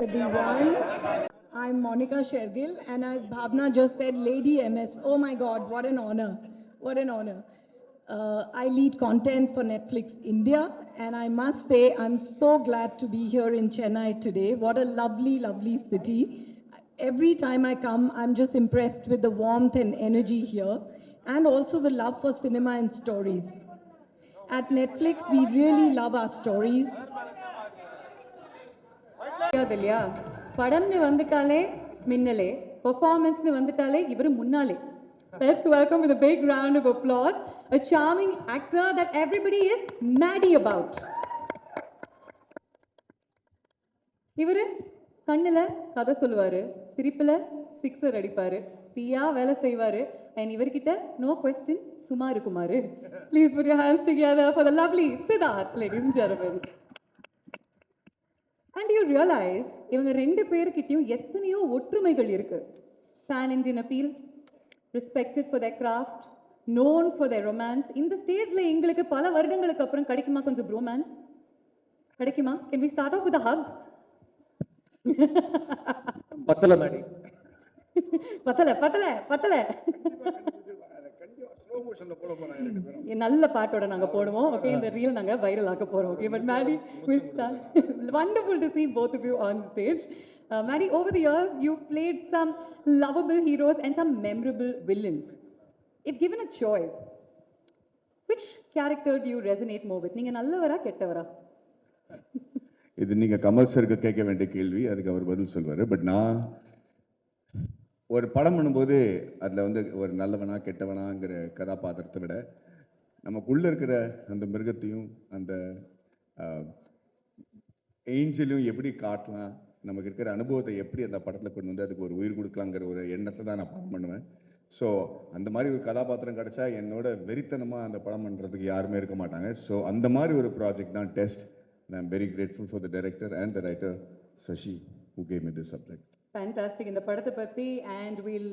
Everyone, I'm Monica Shergill, and as Bhavna just said, Lady MS. Oh my God, what an honor! What an honor! I lead content for Netflix India, and I must say, I'm so glad to be here in Chennai today. What a lovely, lovely city. Every time I come, I'm just impressed with the warmth and energy here, and also the love for cinema and stories. At Netflix, we really love our stories. இல்லையா படம்னு வந்துட்டாலே மின்னலே பெர்ஃபார்மன்ஸ்னு வந்துட்டாலே இவர் முன்னாலே. Let's welcome with a big round of applause a charming actor that everybody is maddy about. இவர் கண்ணுல கதை சொல்லுவாரு, சிரிப்புல சிக்ஸர் அடிப்பாரு, தீயா வேலை செய்வாரு, and இவர்கிட்ட no question சும்மா இருக்குமாறு. Please put your hands together for the lovely Siddharth, ladies and gentlemen. And you realize இவங்க ரெண்டு பேர்கிட்டயும் எத்தனையோ ஒற்றுமைகள் இருக்கு. Pan Indian appeal, respected for their craft, known for their romance. இந்த ஸ்டேஜ்ல எங்களுக்கு பல வருடங்களுக்கு அப்புறம் கிடைக்குமா கொஞ்சம் bromance? கிடைக்குமா? Can we start off with a hug? பத்தல மேடி. பத்தல நல்ல பாட்டோட நாங்க போடுவோம். ஓகே, இந்த ரீல் நாங்க வைரல் ஆக்க போறோம். Okay, but Maddy will start. Wonderful to see both of you on stage. Maddie, over the years you've played some lovable heroes and some memorable villains. If given a choice, which character do you resonate more with? நீங்க நல்லவரா கெட்டவரா? இது நீங்க கமல் சருக்கு கேட்க வேண்டிய கேள்வி, அதுக்கு அவர் பதில் சொல்வார். பட் நான் ஒரு படம் பண்ணும்போது அதில் வந்து ஒரு நல்லவனா கெட்டவனாங்கிற கதாபாத்திரத்தை விட நமக்குள்ளே இருக்கிற அந்த மிருகத்தையும் அந்த ஏஞ்சலையும் எப்படி காட்டலாம், நமக்கு இருக்கிற அனுபவத்தை எப்படி அந்த படத்தில் கொண்டு வந்து அதுக்கு ஒரு உயிர் கொடுக்கலாங்கிற ஒரு எண்ணத்தை தான் நான் படம் பண்ணுவேன். ஸோ அந்த மாதிரி ஒரு கதாபாத்திரம் கிடச்சா என்னோட வெறித்தனமாக அந்த படம் பண்ணுறதுக்கு யாருமே இருக்க மாட்டாங்க. ஸோ அந்த மாதிரி ஒரு ப்ராஜெக்ட் தான் test. And I'm very grateful for the director and the writer, Sashi, who gave me this subject. Fantastic. இந்த படத்தை பற்றி and we'll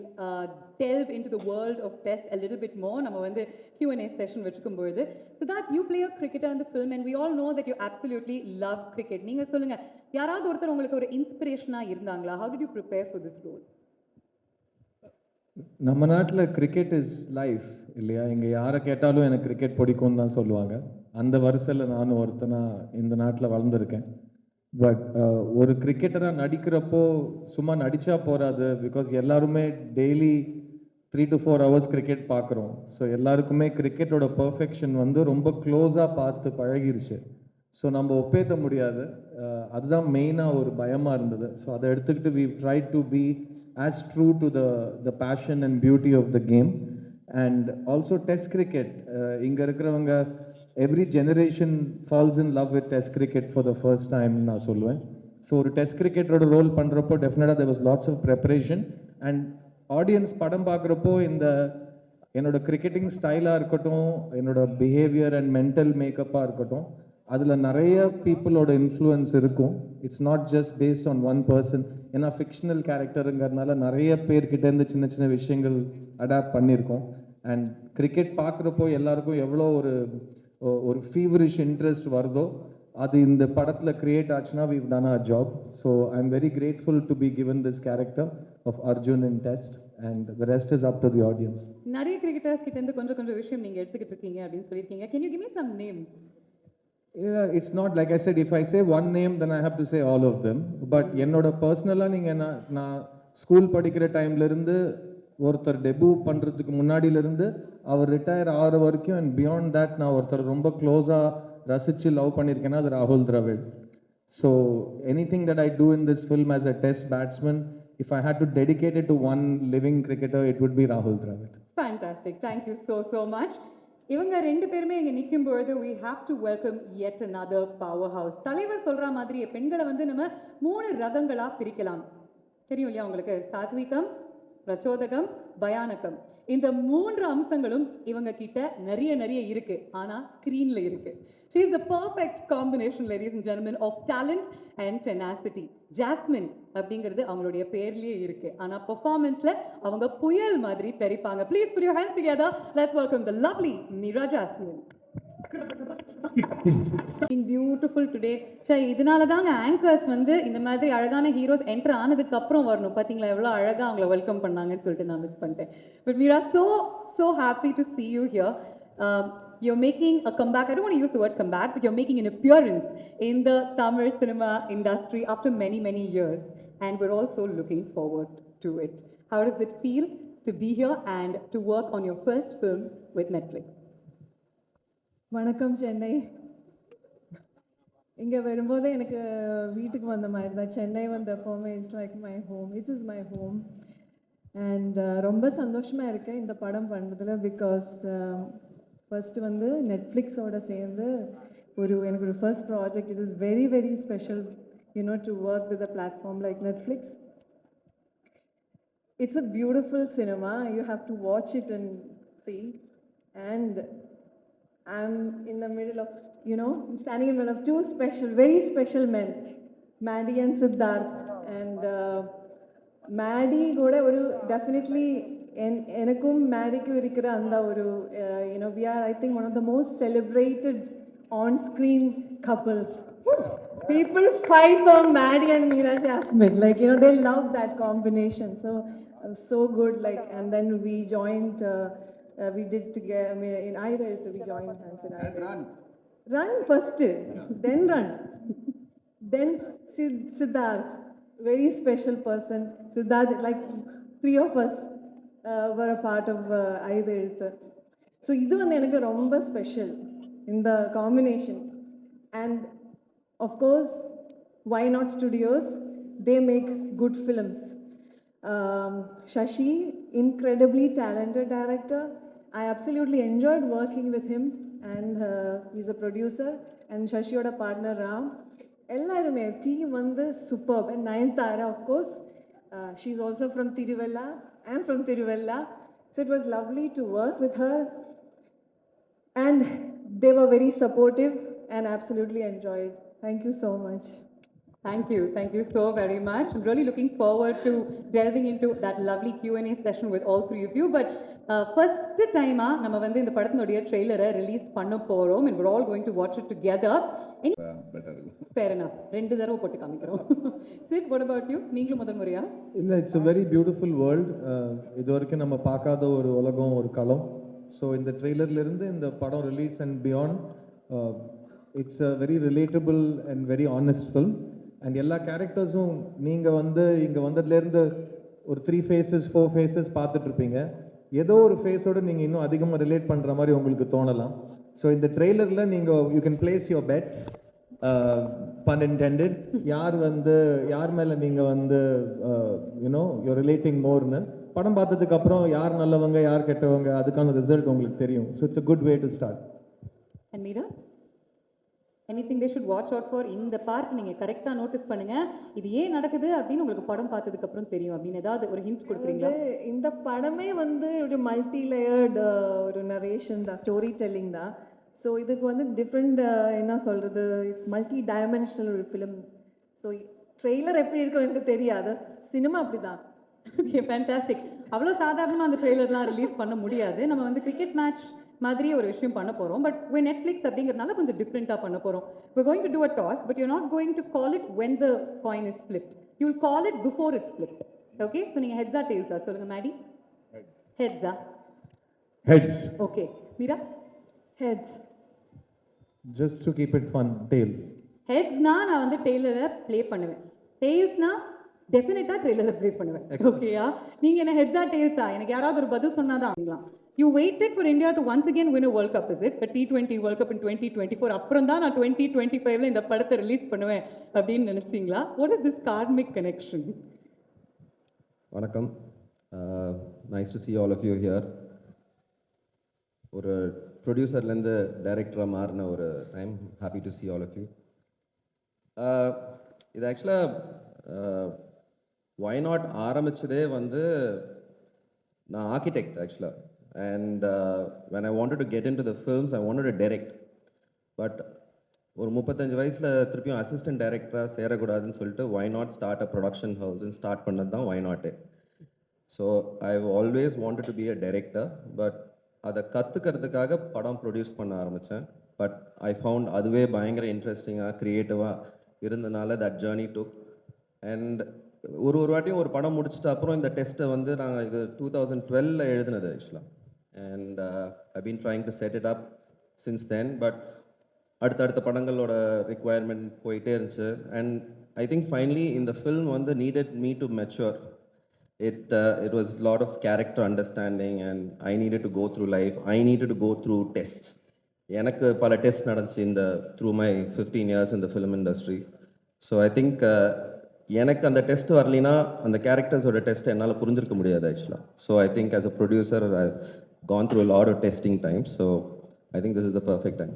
delve into the world of Test a little bit more. நம்ம வந்து Q&A session வச்சுக்கும்போது. So that you play a cricketer in the film and we all know that you absolutely love cricket. நீங்க சொல்லுங்க, யாராவது ஒருத்தர் உங்களுக்கு ஒரு இன்ஸ்பிரேஷனா இருந்தாங்களா? How did you prepare for this role? நம்ம நாட்டில் கிரிக்கெட் இஸ் லைஃப் இல்லையா? இங்கே யாரை கேட்டாலும் எனக்கு கிரிக்கெட் பிடிக்கும்னு தான் சொல்லுவாங்க. அந்த வரிசையில் நானும் ஒருத்தனா இந்த நாட்டில் வளர்ந்துருக்கேன். பட் ஒரு கிரிக்கெட்டராக நடிக்கிறப்போ சும்மா நடித்தா போகாது. பிகாஸ் எல்லாருமே டெய்லி 3 to 4 hours கிரிக்கெட் பார்க்குறோம். ஸோ எல்லாருக்குமே கிரிக்கெட்டோட பர்ஃபெக்ஷன் வந்து ரொம்ப க்ளோஸாக பார்த்து பழகிருச்சு. ஸோ நம்ம ஒப்பேற்ற முடியாது. அதுதான் மெயினாக ஒரு பயமாக இருந்தது. ஸோ அதை எடுத்துக்கிட்டு we've tried to be as true to the passion and beauty of the game. And also test cricket, இங்கே இருக்கிறவங்க every generation falls in love with test cricket for the first time நான் சொல்லுவேன். So ஒரு test கிரிக்கெட்டரோட role பண்ணுறப்போ டெஃபினட்டாக there was lots of preparation and audience படம் பார்க்குறப்போ என்னோட கிரிக்கெட்டிங் ஸ்டைலாக இருக்கட்டும், என்னோட பிஹேவியர் அண்ட் மென்டல் மேக்கப்பாக இருக்கட்டும், அதில் நிறைய பீப்புளோட இன்ஃப்ளூயன்ஸ் இருக்கும். It's not just based on one person. ஏன்னா ஃபிக்ஷனல் கேரக்டருங்கிறதுனால நிறைய பேர்கிட்டேருந்து சின்ன சின்ன விஷயங்கள் அடாப்ட் பண்ணியிருக்கோம். அண்ட் கிரிக்கெட் பார்க்குறப்போ எல்லாருக்கும் எவ்வளோ ஒரு ஃபீவரிஷ் இன்ட்ரெஸ்ட் வருதோ அது இந்த படத்தில் க்ரியேட் ஆச்சுன்னா we've done our job. So I'm very grateful to be given this character of Arjun in Test and the rest is up to the audience. நிறைய கிரிக்கெட்டர்ஸ் கிட்ட இருந்து கொஞ்சம் விஷயம் நீங்க எடுத்துக்கிட்டு இருக்கீங்க அப்படின்னு சொல்லியிருக்கீங்க. Can you give me some names? Yeah, it's not like I said, if I say one name then I have to say all of them. But என்னோட பர்சனலாக நீங்கள் நான் ஸ்கூல் படிக்கிற டைம்லேருந்து ஒருத்தர் டெபியூ பண்ணுறதுக்கு முன்னாடியிலேருந்து அவர் ரிட்டையர் ஆகிற வரைக்கும் அண்ட் பியாண்ட் தேட் நான் ஒருத்தர் ரொம்ப க்ளோஸாக ரசித்து லவ் பண்ணியிருக்கேன்னா அது ராகுல் Dravid. So anything that I do in this film as a test batsman, if I had to dedicate it to one living cricketer, it would be Rahul Dravid. Fantastic. Thank you so much. இவங்க ரெண்டு பேருமே இங்கே நிற்கும் பொழுது we have to welcome yet another powerhouse. தலைவர் சொல்கிற மாதிரி பெண்களை வந்து நம்ம 3 ரகங்களாக பிரிக்கலாம். தெரியும் இல்லையா உங்களுக்கு? சாத்விகம், பிரச்சோதகம், பயானகம். இந்த 3 அம்சங்களும் இவங்க கிட்ட நிறைய இருக்கு. ஆனால் ஸ்க்ரீனில் இருக்கு. She is the perfect combination, ladies and gentlemen, of talent and tenacity. Jasmine அப்படிங்கிறது அவங்களுடைய பேர்லயே இருக்கு. ஆனா பெர்ஃபார்மன்ஸ்ல அவங்க புயல் மாதிரி தெரிப்பாங்க. Please put your hands together. Let's welcome the lovely Meera Jasmine. Beautiful today. சரி, இதனால தாங்க ஆங்கர்ஸ் வந்து இந்த மாதிரி அழகான ஹீரோஸ் என்டர் ஆனதுக்கு அப்புறம் வரணும். பாத்தீங்களா எவ்வளோ அழகா அவங்கள வெல்கம் பண்ணாங்கன்னு சொல்லிட்டு நான் மிஸ் பண்ணிட்டேன். But we are so happy to see you here. You're making a comeback. I don't want to use the word comeback, but you're making an appearance in the Tamil cinema industry after many years, and we're also looking forward to it. How does it feel to be here and to work on your first film with Netflix? வணக்கம் சென்னை. இங்கே வரும்போது எனக்கு வீட்டுக்கு வந்த மாதிரி தான். சென்னை வந்த எப்போவுமே it's like my home. It is my home. And ரொம்ப சந்தோஷமாக இருக்கேன் இந்த படம் பண்ணுறதுல. பிகாஸ் ஃபர்ஸ்ட் வந்து நெட்ஃப்ளிக்ஸோட சேர்ந்து எனக்கு ஒரு first project. It is very special to work with a platform like Netflix. It's a beautiful cinema. You have to watch it and see. And I'm in the middle of, I'm standing in the middle of two very special men, Maddie and Siddharth. And Maddie கூட ஒரு definitely எனக்கும் மேடிக்கும் இருக்கிற அந்த ஒரு we are, I think, one of the most celebrated on-screen couples. People fight for Maddie and Meera Jasmine. Like, they love that combination. So good. Like, and then we joined, we did together, in either, we joined hands in either. Run first, then run. Then Siddharth, very special person. Siddharth, like three of us were a part of either. So இது வந்து எனக்கு ரொம்ப special இந்த combination. And of course, Why Not Studios, they make good films. Shashi, incredibly talented director. I absolutely enjoyed working with him, and he's a producer. And Shashiyoda partner Ram. Ellarume team வந்து superb. And Nayanthara, of course, she's also from Tiruvalla. I'm from Tiruvalla. So it was lovely to work with her. And they were very supportive and absolutely enjoyed. Thank you so much. Thank you so very much. I'm really looking forward to delving into that lovely Q&A session with all three of you. But first time நம்ம வந்து இந்த படத்தினுடைய ட்ரெய்லரை release பண்ண போறோம், and we're all going to watch it together. Better இருக்கும். Fair enough. ரெண்டு தடவை போட்டு காமிக்கிறோம். Sid, what about you? நீங்களும் முதல் முறையா? இல்லை, it's a very beautiful world. இது வரைக்கும் நம்ம பார்க்காத ஒரு உலகம், ஒரு களம். ஸோ இந்த ட்ரெய்லர்லேருந்து இந்த படம் release and beyond, it's a very relatable and very honest film. And எல்லா கேரக்டர்ஸும் நீங்கள் வந்து இங்கே வந்ததுலேருந்து ஒரு 3 phases 4 phases பார்த்துட்ருப்பீங்க. ஏதோ ஒரு ஃபேஸோடு நீங்கள் இன்னும் அதிகமாக ரிலேட் பண்ணுற மாதிரி உங்களுக்கு தோணலாம். ஸோ இந்த ட்ரெய்லரில் நீங்கள் you can place your bets, pun intended, யார் மேலே நீங்கள் வந்து யூர் ரிலேட்டிங் மோர்னு. படம் பார்த்ததுக்கப்புறம் யார் நல்லவங்க யார் கெட்டவங்க அதுக்கான ரிசல்ட் உங்களுக்கு தெரியும். So it's a good way to start. And Meera? Anything they should watch out for? இந்த பார்ட் நீங்கள் கரெக்டாக நோட்டீஸ் பண்ணுங்க, இது ஏன் நடக்குது அப்படின்னு உங்களுக்கு படம் பார்த்ததுக்கு அப்புறம் தெரியும் அப்படின்னு ஏதாவது ஒரு ஹிண்ட் கொடுக்குறீங்களா? இந்த படமே வந்து ஒரு மல்டி லேயர்டு ஒரு நரேஷன் தான், ஸ்டோரி டெல்லிங் தான். ஸோ இதுக்கு வந்து டிஃப்ரெண்ட் என்ன சொல்கிறது, இட்ஸ் மல்டி டைமென்ஷனல் ஒரு ஃபிலிம். ஸோ ட்ரெய்லர் எப்படி இருக்கும் எனக்கு தெரியாது, சினிமா அப்படி தான். Okay, fantastic. அவ்வளோ சாதாரணமாக அந்த ட்ரெய்லர்லாம் ரிலீஸ் பண்ண முடியாது. நம்ம வந்து கிரிக்கெட் மேட்ச் மாதிரி ஒரு விஷயம் பண்ண போகிறோம். பட் when Netflix அப்படிங்கிறதுனால கொஞ்சம் டிஃப்ரெண்ட்டாக பண்ண போகிறோம். we're going to do a toss, but you're not going to call it when the coin is flipped. you'll call it before it's flipped. okay, so நீங்கள் ஹெட்ஸா டெய்ல்ஸா சொல்லுங்க. மேடி? ஹெட்ஸா? Heads. Okay. Meera? Heads. Just to keep it fun, tails. ஹெட்ஸ்னா நான் வந்து டெய்லரை play பண்ணுவேன், டெய்ல்ஸ்னா டெஃபினட்டாக ட்ரெய்லரை ப்ளே பண்ணுவேன். ஓகேயா? நீங்கள் என்ன ஹெட்ஸா டெய்ல்ஸா எனக்கு யாராவது ஒரு பதில் சொன்னால் தான் ஆகலாம். You waited for India to once again win a World Cup, is it? The T20 World Cup in 2024. அப்புறம் தான் நான் 2025ல இந்த படத்தை ரிலீஸ் பண்ணுவேன் அப்படின்னு நினைச்சீங்களா? What is this karmic connection? வணக்கம். Nice to see all of you here. ஒரு ப்ரொடியூசர்லேருந்து டைரக்டராக மாறின ஒரு time. Happy to see all of you. இது ஆக்சுவலாக Why Not ஆரம்பிச்சதே வந்து நான் ஆர்கிடெக்ட் ஆக்சுவலாக. And when I wanted to get into the films, I wanted to direct. But ஒரு 35 வயசில் திருப்பியும் அசிஸ்டன்ட் டைரக்டராக சேரக்கூடாதுன்னு சொல்லிட்டு why not start a production house and start பண்ணது தான் why not. So I've always wanted to be a director, but அதை கற்றுக்கிறதுக்காக படம் produce பண்ண ஆரம்பித்தேன். பட் ஐ ஃபவுண்ட் அதுவே பயங்கர இன்ட்ரெஸ்டிங்காக க்ரியேட்டிவாக இருந்தனால தட் ஜேர்னி டுக். அண்ட் ஒரு வாட்டியும் ஒரு படம் முடிச்சிட்ட அப்புறம் இந்த டெஸ்ட்டை வந்து நாங்கள் இது 2012 எழுதுனது ஆக்சுவலாக. And I been trying to set it up since then. But அடுத்தடுத்த படங்களோட ரிக்குவயர்மெண்ட் போயிட்டே இருந்துச்சு. அண்ட் ஐ திங்க் ஃபைனலி இந்த ஃபில்ம் வந்து needed me to mature. It was a lot of character understanding and I needed to go through life. I needed to go through tests. எனக்கு பல test நடந்துச்சு இந்த through my 15 years in the film industry. So I think எனக்கு அந்த test வரலினா அந்த கேரக்டர்ஸோட test என்னால் புரிஞ்சிருக்க முடியாது ஆக்சுவலாக. So I think as a producer I gone through a lot of testing times. So I think this is the perfect time.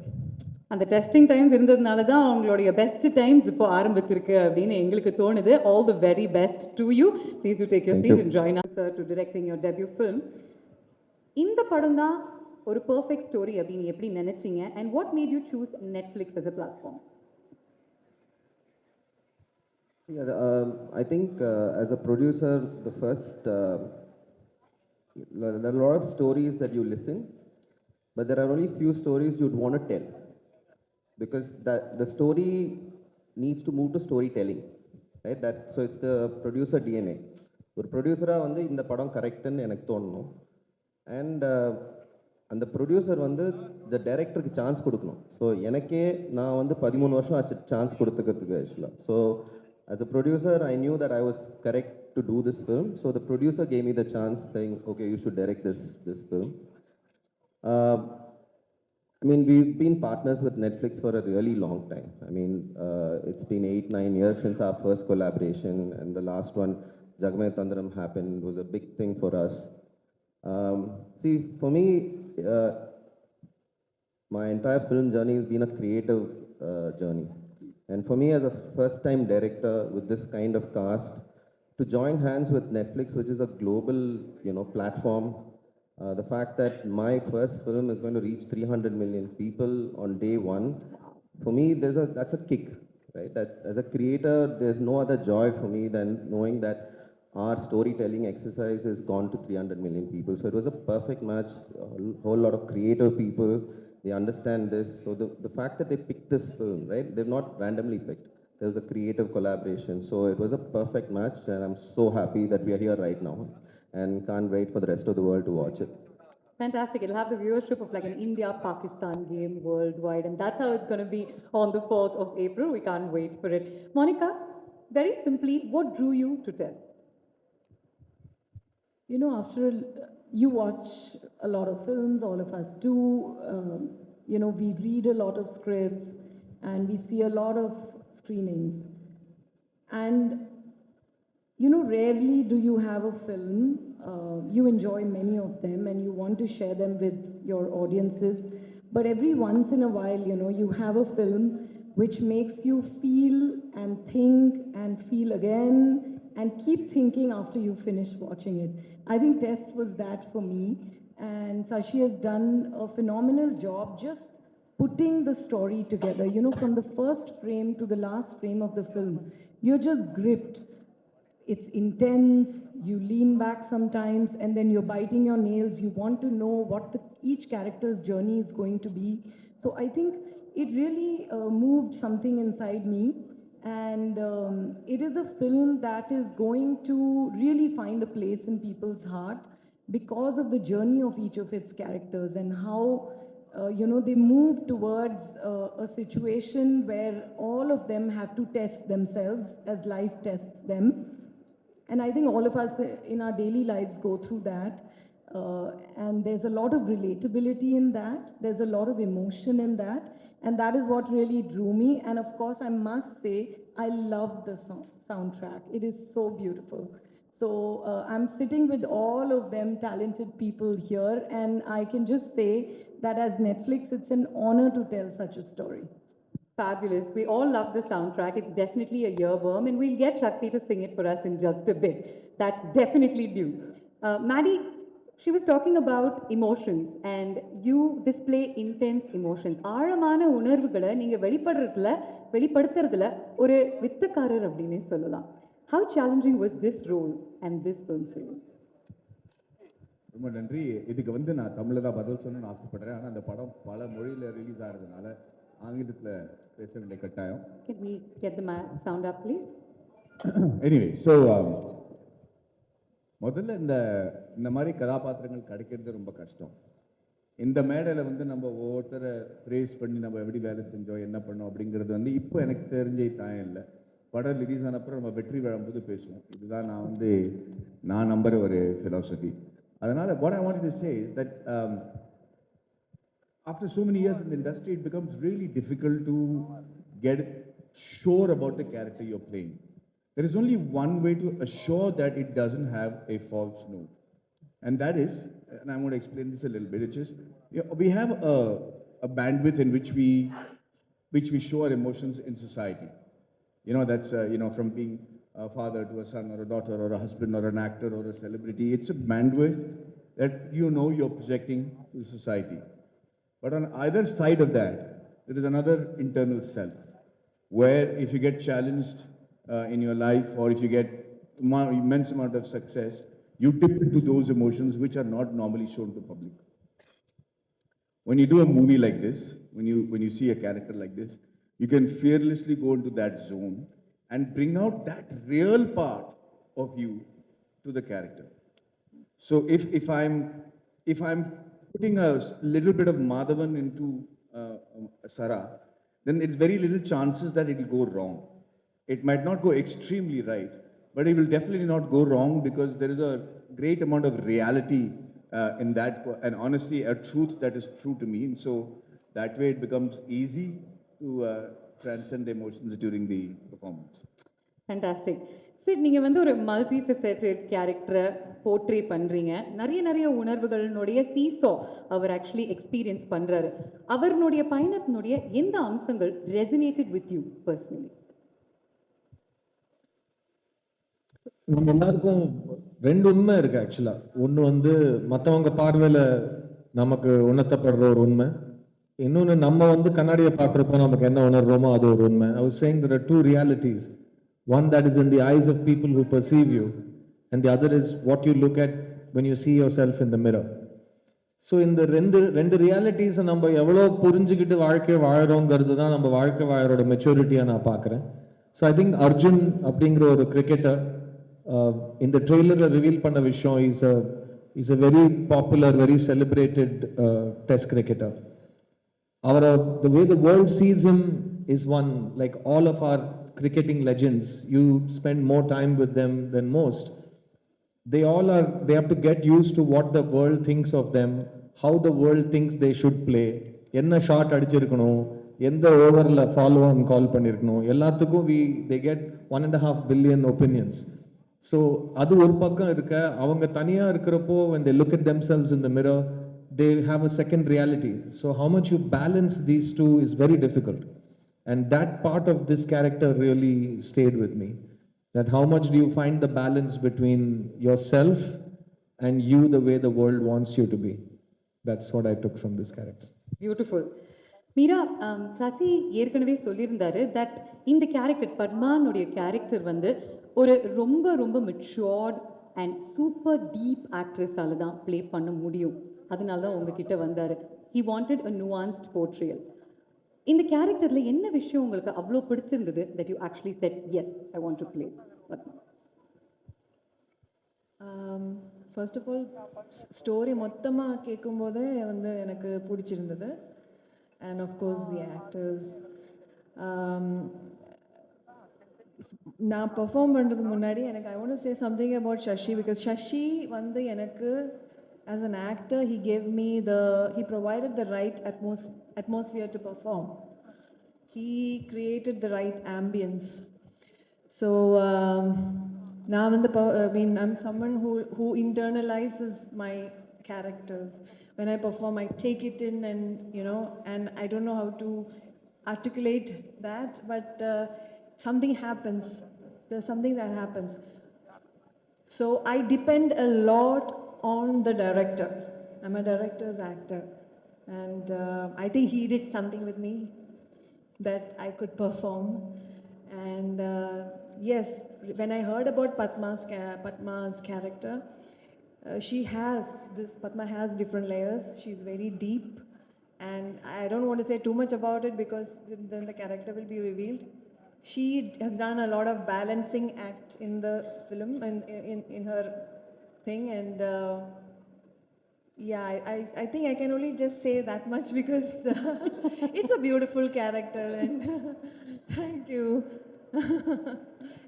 அந்த testing times இருந்ததுனால தான் அவங்களுடைய பெஸ்ட் டைம்ஸ் இப்போ ஆரம்பிச்சிருக்கு அப்படின்னு எங்களுக்கு தோணுது. All the very best to you. Please to take your seat and join us sir to directing your debut film. இந்த படம் தான் ஒரு பெர்ஃபெக்ட் ஸ்டோரி அப்படின்னு எப்படி நினைச்சீங்க? and what made you choose Netflix as a platform? See, I think as a producer, the first there are a lot of stories that you listen, but there are only few stories you'd want to tell, because the story needs to move to storytelling, right? So it's the producer DNA. ஒரு ப்ரொடியூசராக வந்து இந்த படம் கரெக்டுன்னு எனக்கு தோணணும். And அந்த producer வந்து இந்த டைரக்டருக்கு சான்ஸ் கொடுக்கணும். ஸோ எனக்கே நான் வந்து 13 வருஷம் ஆச்சு சான்ஸ் கொடுத்துக்கிறதுக்கு ஆக்சுவலாக. So as a producer, I knew that I was correct to do this film. So the producer gave me the chance, saying, okay, you should direct this film. I mean, we've been partners with Netflix for a really long time. I mean, it's been 8-9 years since our first collaboration, and the last one, Jagame Tandram, happened, was a big thing for us. See, for me, my entire film journey has been a creative journey. And for me, as a first-time director with this kind of cast, to join hands with Netflix, which is a global, platform, the fact that my first film is going to reach 300 million people on day one, for me, that's a kick, right? That as a creator, there's no other joy for me than knowing that our storytelling exercise has gone to 300 million people. So it was a perfect match. A whole lot of creative people. They understand this. So the fact that they picked this film, right? They've not randomly picked. There was a creative collaboration. So it was a perfect match, and I'm so happy that we are here right now and can't wait for the rest of the world to watch it. Fantastic. It'll have the viewership of like an India-Pakistan game worldwide, and that's how it's going to be on the 4th of April. We can't wait for it. Monica, very simply, what drew you to TED? You know, you watch a lot of films, all of us do. We read a lot of scripts and we see a lot of screenings. And, rarely do you have a film, you enjoy many of them and you want to share them with your audiences. But every once in a while, you have a film which makes you feel and think and feel again and keep thinking after you finish watching it. I think Test was that for me, and Sashi has done a phenomenal job just putting the story together. From the first frame to the last frame of the film, you're just gripped. It's intense, you lean back sometimes, and then you're biting your nails. You want to know what each character's journey is going to be. So I think it really moved something inside me. And it is a film that is going to really find a place in people's heart because of the journey of each of its characters and how, they move towards a situation where all of them have to test themselves as life tests them. And I think all of us in our daily lives go through that. And there's a lot of relatability in that. There's a lot of emotion in that. And that is what really drew me. And of course, I must say, I love the soundtrack. It is so beautiful. So I'm sitting with all of them talented people here. And I can just say that as Netflix, it's an honor to tell such a story. Fabulous. We all love the soundtrack. It's definitely a earworm, and we'll get Shakti to sing it for us in just a bit. That's definitely due. Maddie, she was talking about emotions, and you display intense emotions. ஆழமான உணர்வுகளை நீங்க வெளிப்படுத்துறதுல ஒரு வித்தக்காரர் அப்படின்னே சொல்லலாம். How challenging was this role and this film for you? ரொம்ப நன்றி. இதுக்கு வந்து நான் தமிழில் தான் பதில் சொல்லணும்னு ஆசைப்படுறேன். ஆனால் அந்த படம் பல மொழியில் ரிலீஸ் ஆகிறதுனால ஆங்கிலத்தில் பேச வேண்டிய கட்டாயம். Can we get the sound up, please? Anyway so முதல்ல இந்த இந்த மாதிரி கதாபாத்திரங்கள் கிடைக்கிறது ரொம்ப கஷ்டம். இந்த மேடையில் வந்து நம்ம ஒவ்வொருத்தரை ப்ரேஸ் பண்ணி நம்ம எப்படி வேலை செஞ்சோம் என்ன பண்ணோம் அப்படிங்கிறது வந்து இப்போ எனக்கு தெரிஞ்ச தாயம் இல்லை. படம் ரிலீஸ் ஆனப்பறம் நம்ம வெற்றி விழும்போது பேசுவோம். இதுதான் நான் நம்புகிற ஒரு ஃபிலாசபி. அதனால் what I wanted to say is that after so many years in the industry, it becomes really difficult to get sure about the character you're playing. There is only one way to assure that it doesn't have a false note. And that is, and I'm going to explain this a little bit, it's just, we have a bandwidth in which we show our emotions in society. That's, from being a father to a son or a daughter or a husband or an actor or a celebrity. It's a bandwidth that you're projecting to society. But on either side of that, there is another internal self, where if you get challenged in your life or if you get immense amount of success, you dip into those emotions which are not normally shown to public. When you do a movie like this, when you see a character like this, you can fearlessly go into that zone and bring out that real part of you to the character. So if I'm putting a little bit of Madhavan into Sara, then it's very little chances that it will go wrong. It might not go extremely right, but it will definitely not go wrong because there is a great amount of reality in that, and honestly, a truth that is true to me. And so that way it becomes easy to transcend the emotions during the performance. Fantastic. சரி, நீங்கள் வந்து ஒரு multi ஃபெசேட்டட் கேரக்டரை portray பண்ணுறீங்க. நிறைய உணர்வுகளினுடைய seesaw அவர் actually experience பண்ணுறாரு. அவருடைய பயணத்தினுடைய எந்த அம்சங்கள் ரெசனேட்டட் வித் யூ பர்சனலி? நம்ம எல்லாருக்கும் ரெண்டு உண்மை இருக்கு ஆக்சுவலா. ஒன்று வந்து மற்றவங்க பார்வையில் நமக்கு உணர்த்தப்படுற ஒரு உண்மை, இன்னொன்று நம்ம வந்து கண்ணாடியை பார்க்குறப்போ நமக்கு என்ன உணர்றோமோ அது ஒரு உண்மை. I was saying there are two realities. One that is in the eyes of people who perceive you, and the other is what you look at when you see yourself in the mirror. So இந்த ரெண்டு ரியாலிட்டிஸை நம்ம எவ்வளோ புரிஞ்சுக்கிட்டு வாழ்க்கை வாழறோங்கிறது தான் நம்ம வாழ்க்கை வாழறோட மெச்சூரிட்டியாக நான் பார்க்குறேன். ஸோ ஐ திங்க் அர்ஜுன் அப்படிங்கிற ஒரு கிரிக்கெட்டர் இந்த ட்ரெய்லரில் ரிவீல் பண்ண விஷயம் is a very popular, very celebrated test cricketer. The way the world sees him is one, like all of our cricketing legends, you spend more time with them than most. They have to get used to what the world thinks of them, how the world thinks they should play, என்ன shot அடிச்சிருக்கணும், எந்த ஓவரில் follow on கால் பண்ணியிருக்கணும், எல்லாத்துக்கும் they get 1.5 billion opinions. So அது ஒரு பக்கம் இருக்க, அவங்க தனியாக இருக்கிறப்போ when they look at themselves in the mirror, they have a second reality. So how much you balance these two is very difficult. And that part of this character really stayed with me. That how much do you find the balance between yourself and you the way the world wants you to be. That's what I took from this character. Beautiful. Meera, Sashi ஏற்கனவே சொல்லியிருந்தாரு that இந்த character பத்மானுடைய character வந்து ஒரு ரொம்ப matured and super deep ஆக்ட்ரஸால தான் play பண்ண முடியும். அதனால தான் உங்ககிட்ட வந்தார். He wanted a nuanced portrayal. இந்த கேரக்டரில் என்ன விஷயம் உங்களுக்கு அவ்வளோ பிடிச்சிருந்தது that you actually said yes I want to play Padma? First of all story மொத்தமாக கேட்கும்போதே வந்து எனக்கு பிடிச்சிருந்தது. And of course the actors. நான் பெர்ஃபார்ம் பண்ணுறதுக்கு முன்னாடி எனக்கு I want to say something about Shashi, because Shashi வந்து எனக்கு as an actor he provided the right atmosphere to perform. He created the right ambience. So I'm someone who internalizes my characters. When I perform, I take it in, and I don't know how to articulate that, but something happens. There's something that happens. So I depend a lot on the director. I'm a director's actor, and I think he did something with me that I could perform. And yes, when I heard about Padma's character, Padma has different layers. She's very deep, and I don't want to say too much about it because then the character will be revealed. She has done a lot of balancing act in the film and in her thing, and yeah, I think I can only just say that much because it's a beautiful character, and thank you.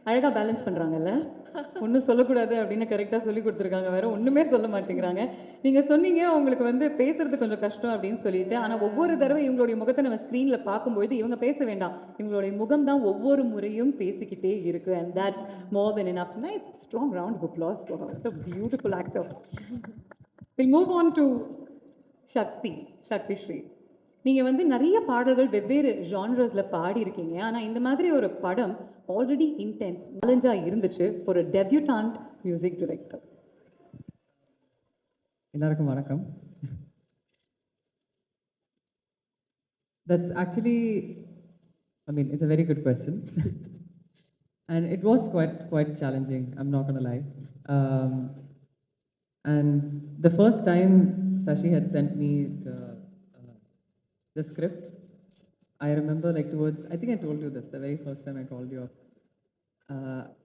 அழகா balance பண்றாங்கல்ல, ஒன்றும் சொல்லக்கூடாது அப்படின்னு கரெக்டாக சொல்லி கொடுத்துருக்காங்க, வேற ஒன்றுமே சொல்ல மாட்டேங்கிறாங்க. நீங்க சொன்னீங்க உங்களுக்கு வந்து பேசுறது கொஞ்சம் கஷ்டம் அப்படின்னு சொல்லிட்டு, ஆனா ஒவ்வொரு தடவை இவங்களுடைய முகத்தை நம்ம ஸ்க்ரீன்ல பார்க்கும்பொழுது இவங்க பேச வேண்டாம், இவங்களுடைய முகம் தான் ஒவ்வொரு முறையும் பேசிக்கிட்டே இருக்கு. And that's more than enough. Nice strong round of applause for her. What a beautiful actor. We'll move on to Shakti Shree. நீங்க வந்து நிறைய பாடல்கள் வெவ்வேறு ஜான்ரஸ்ல பாடி இருக்கீங்க. ஆனா இந்த மாதிரி ஒரு படம் ஆல்ரெடி இன்டென்ஸ் சேலஞ்சா இருந்துச்சு for a debutant music director. எல்லாருக்கும் வணக்கம். That's actually, I mean, it's a very good question. And it was quite challenging, I'm not gonna lie. And the first time Sashi had sent me the script, I remember like towards, I think I told you this the very first time I called you up.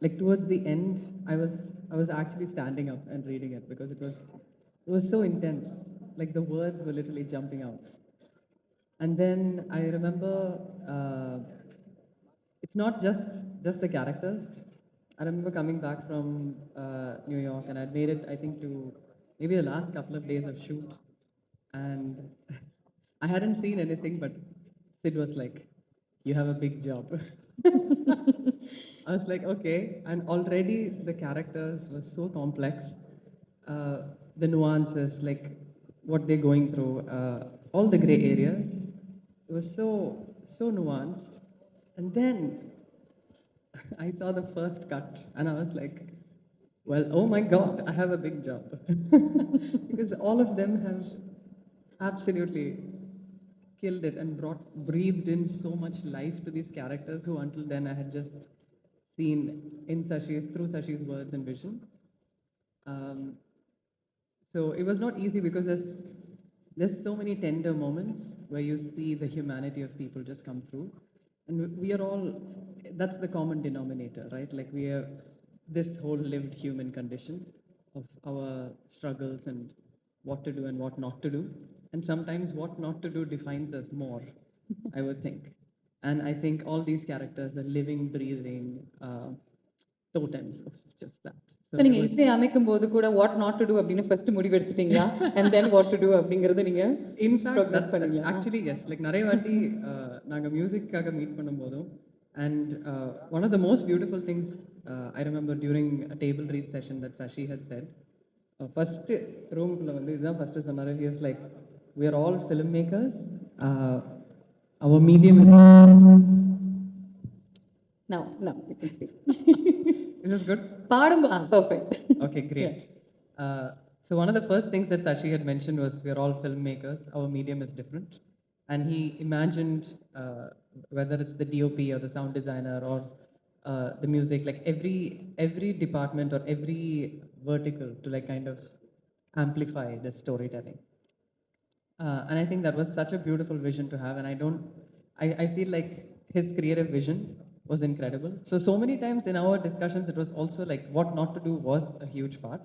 Like towards the end, I was actually standing up and reading it because it was so intense. Like the words were literally jumping out. And then I remember it's not just the characters. I remember coming back from New York and I'd made it, I think, to maybe the last couple of days of shoot. And I hadn't seen anything, but Sid was like, "You have a big job." I was like, okay. And already the characters were so complex. The nuances, like what they're going through, all the gray areas. It was so nuanced. And then I saw the first cut and I was like, well, oh my God, I have a big job. Because all of them have absolutely killed it and breathed in so much life to these characters who until then I had just seen through Sashi's words and vision. So it was not easy because there's so many tender moments where you see the humanity of people just come through. And we are all, that's the common denominator, right? Like we are this whole lived human condition of our struggles and what to do and what not to do. And sometimes what not to do defines us more, I would think. And I think all these characters are living, breathing totems of just that. So நீங்கள் இசை அமைக்கும் போது கூட what not to do அப்படின்னு first முடிவு எடுத்துட்டீங்களா and then what to do அப்படிங்கிறது நீங்கள் இன்ஃபேக்ட் பண்ணீங்க ஆக்சுவலி எஸ் லைக் நிறைய வாட்டி நாங்கள் மியூசிக்காக மீட் பண்ணும்போதும் and one of the most beautiful things I remember during table read session that Sashi had said first ரூம்குள்ளே வந்து இதுதான் ஃபஸ்ட்டு சொன்னார். He is like we are all filmmakers. Our medium is... No, you can speak. Is this good? Perfect. Okay, great. So one of the first things that Sashi had mentioned was we are all filmmakers. Our medium is different. And he imagined whether it's the DOP or the sound designer or the music, like every department or every vertical to like kind of amplify the storytelling. And I think that was such a beautiful vision to have. And I feel like his creative vision was incredible. So many times in our discussions, it was also like what not to do was a huge part.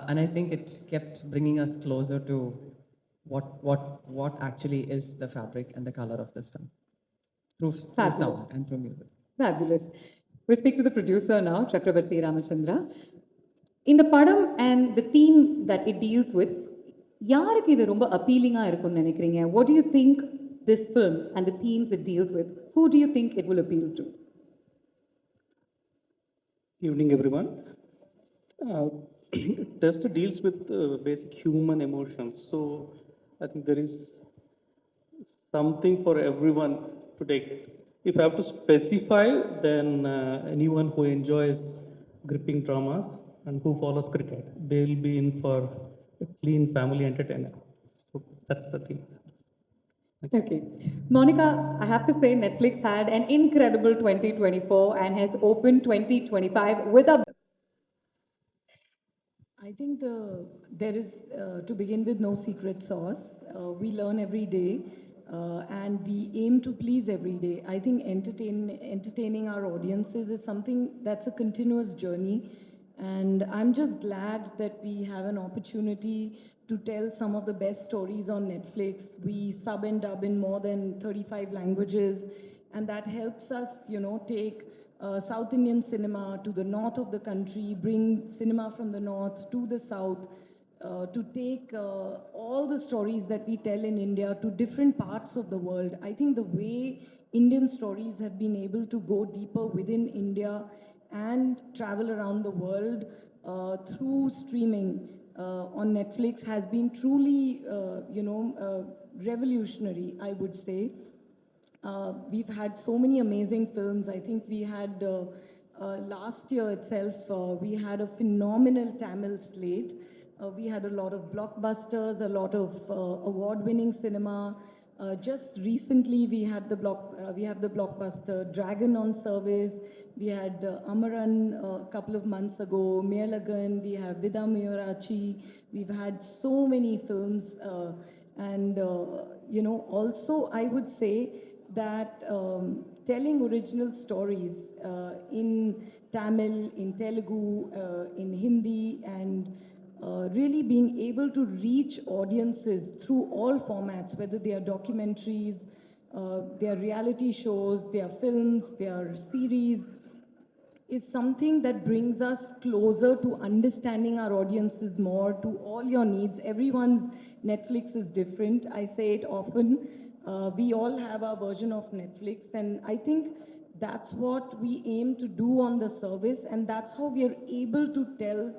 And I think it kept bringing us closer to what actually is the fabric and the color of this film. Through sound and through music. Fabulous. We'll speak to the producer now, Chakrabarti Ramachandra. In the padam and the theme that it deals with, யாருக்கு இது ரொம்ப அப்பீலிங்காக இருக்கும்னு நினைக்கிறீங்க? What do you think this film and the themes it deals with, who do you think it will appeal to? Evening, everyone. Test deals with basic human emotions, so I think there is something for everyone to take it. If I have to specify, then anyone who enjoys gripping dramas and who follows cricket, they will be in for a clean family entertainer. So that's the thing. Okay. Monica, I have to say Netflix had an incredible 2024 and has opened 2025 with a... I think there is, to begin with, no secret sauce. We learn every day, and we aim to please every day. I think entertaining our audiences is something that's a continuous journey, and I'm just glad that we have an opportunity to tell some of the best stories on Netflix. We sub and dub in more than 35 languages, and that helps us, take South Indian cinema to the north of the country, bring cinema from the north to the south, to take all the stories that we tell in India to different parts of the world. I think the way Indian stories have been able to go deeper within India and travel around the world through streaming on Netflix has been truly, revolutionary, I would say. We've had so many amazing films. I think we had last year itself, we had a phenomenal Tamil slate. We had a lot of blockbusters, a lot of award-winning cinema. Just recently, we have the blockbuster Dragon on service. We had Amaran a couple of months ago, Melagan. We have Vida Miyurachi. We've had so many films, and also I would say that telling original stories in Tamil, in Telugu, in Hindi, and really being able to reach audiences through all formats, whether they are documentaries, they are reality shows, they are films, they are series, is something that brings us closer to understanding our audiences more, to all your needs. Everyone's Netflix is different. I say it often. We all have our version of Netflix, and I think that's what we aim to do on the service, and that's how we are able to tell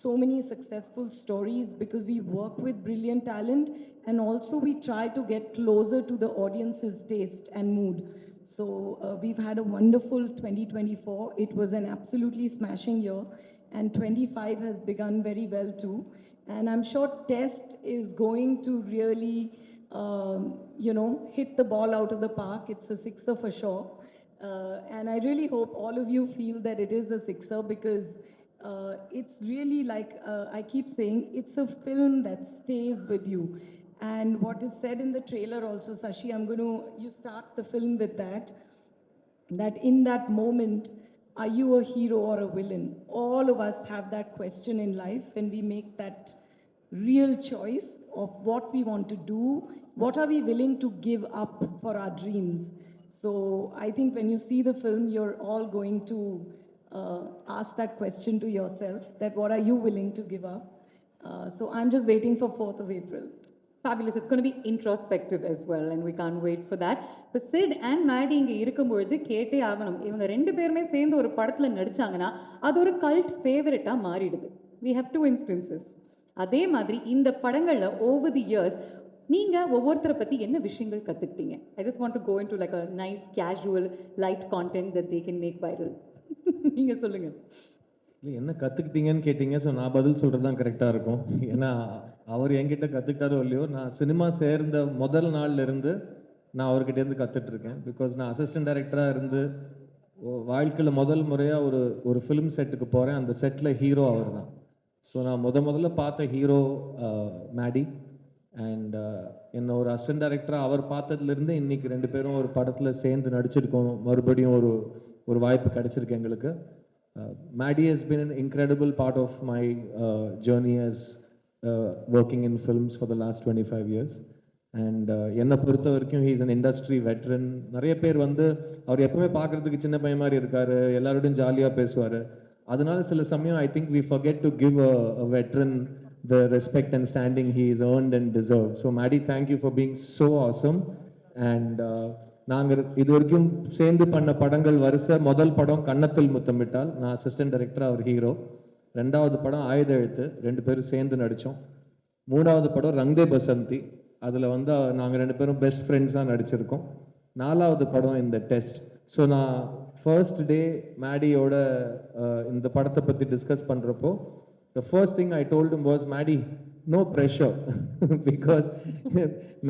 so many successful stories, because we work with brilliant talent, and also we try to get closer to the audience's taste and mood. So we've had a wonderful 2024. It was an absolutely smashing year, and 25 has begun very well too. And I'm sure Test is going to really, hit the ball out of the park. It's a sixer for sure. And I really hope all of you feel that it is a sixer, because it's really like, I keep saying, it's a film that stays with you. And what is said in the trailer also, Sashi, you start the film with that in that moment, are you a hero or a villain? All of us have that question in life when we make that real choice of what we want to do, what are we willing to give up for our dreams. So I think when you see the film, you're all going to ask that question to yourself, that what are you willing to give up? So I'm just waiting for 4th of April. Fabulous. It's going to be introspective as well, and we can't wait for that. இப்போ sit and Maddy இங்கே இருக்கும்பொழுது கேட்டே ஆகணும். இவங்க ரெண்டு பேருமே சேர்ந்து ஒரு படத்தில் நடிச்சாங்கன்னா அது ஒரு கல்ட் ஃபேவரட்டாக மாறிடுது. We have two instances. அதே மாதிரி இந்த படங்களில் over the years நீங்கள் ஒவ்வொருத்தரை பற்றி என்ன விஷயங்கள் கற்றுக்கிட்டீங்க? I just want to go into like a nice casual light content that they can make viral. நீங்கள் சொல்லுங்கள். இல்லை என்ன கற்றுக்கிட்டீங்கன்னு கேட்டிங்க. ஸோ நான் பதில் சொல்கிறது தான் கரெக்டாக இருக்கும். ஏன்னா அவர் என்கிட்ட கற்றுக்கிட்டாரோ இல்லையோ, நான் சினிமா சேர்ந்த முதல் நாள்லேருந்து நான் அவர்கிட்டேருந்து கற்றுட்ருக்கேன். பிகாஸ் நான் அசிஸ்டன்ட் டைரக்டராக இருந்து வாழ்க்கையில் முதல் முறையாக ஒரு ஃபிலிம் செட்டுக்கு போகிறேன். அந்த செட்டில் ஹீரோ அவர் தான். ஸோ நான் முதல்ல பார்த்த ஹீரோ மேடி. அண்ட் என்னை ஒரு அசிஸ்டன்ட் டைரக்டராக அவர் பார்த்ததுலேருந்து இன்றைக்கி ரெண்டு பேரும் ஒரு படத்தில் சேர்ந்து நடிச்சிருக்கோம். மறுபடியும் ஒரு வாய்ப்பு கிடச்சிருக்கு எங்களுக்கு. Maddie has been an incredible part of my journey as working in films for the last 25 years. And என்னை பொறுத்த வரைக்கும் he is an industry veteran. நிறைய பேர் அவர் எப்பவுமே பார்க்குறதுக்கு சின்ன பையன் மாதிரி இருக்கார், எல்லாரோடையும் ஜாலியாக பேசுவார். அதனால சில சமயம் I think we forget to give a veteran the respect and standing he is earned and deserved. So Maddie, thank you for being so awesome. And நாங்கள் இது வரைக்கும் சேர்ந்து பண்ண படங்கள் வரிசை, முதல் படம் கன்னத்தில் முத்தமிட்டால், நான் அசிஸ்டன்ட் டைரக்டர், அவர் ஹீரோ. ரெண்டாவது படம் ஆயுத எழுத்து, ரெண்டு பேரும் சேர்ந்து நடித்தோம். மூணாவது படம் ரங்தே பசந்தி, அதில் நாங்கள் ரெண்டு பேரும் பெஸ்ட் ஃப்ரெண்ட்ஸாக நடிச்சிருக்கோம். நாலாவது படம் இந்த டெஸ்ட். ஸோ நான் ஃபர்ஸ்ட் டே மேடியோட இந்த படத்தை பற்றி டிஸ்கஸ் பண்ணுறப்போ the first thing I told him was, Maddie, no pressure. Because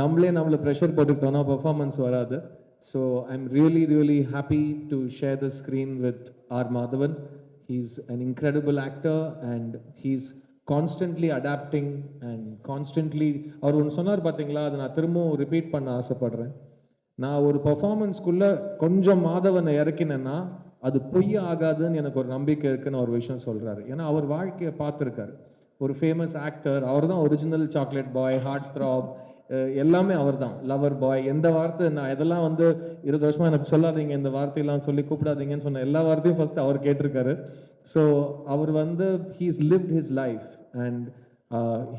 நம்மளை ப்ரெஷர் போட்டுக்கிட்டோன்னா பர்ஃபார்மன்ஸ் வராது. So I'm really happy to share the screen with R. Madhavan. He's an incredible actor, and he's constantly adapting and constantly அவர் ஒன்று சொன்னார் பார்த்தீங்களா, அதை நான் திரும்பவும் repeat பண்ண ஆசைப்படுறேன். நான் ஒரு பர்ஃபார்மன்ஸ்குள்ளே கொஞ்சம் மாதவனை இறக்கினேன்னா அது பொய் ஆகாதுன்னு எனக்கு ஒரு நம்பிக்கை இருக்குன்னு ஒரு விஷயம் சொல்கிறாரு. ஏன்னா அவர் வாழ்க்கையை பார்த்துருக்காரு. ஒரு ஃபேமஸ் ஆக்டர், அவர் தான் original chocolate boy, heartthrob, எல்லாமே அவர் தான். லவர் பாய், எந்த வார்த்தை நான் இதெல்லாம் வந்து 20 வருஷமாக எனக்கு சொல்லாதீங்க, இந்த வார்த்தையெல்லாம் சொல்லி கூப்பிடாதீங்கன்னு சொன்ன எல்லா வார்த்தையும் ஃபர்ஸ்ட் அவர் கேட்டிருக்காரு. ஸோ அவர் வந்து he's lived his life and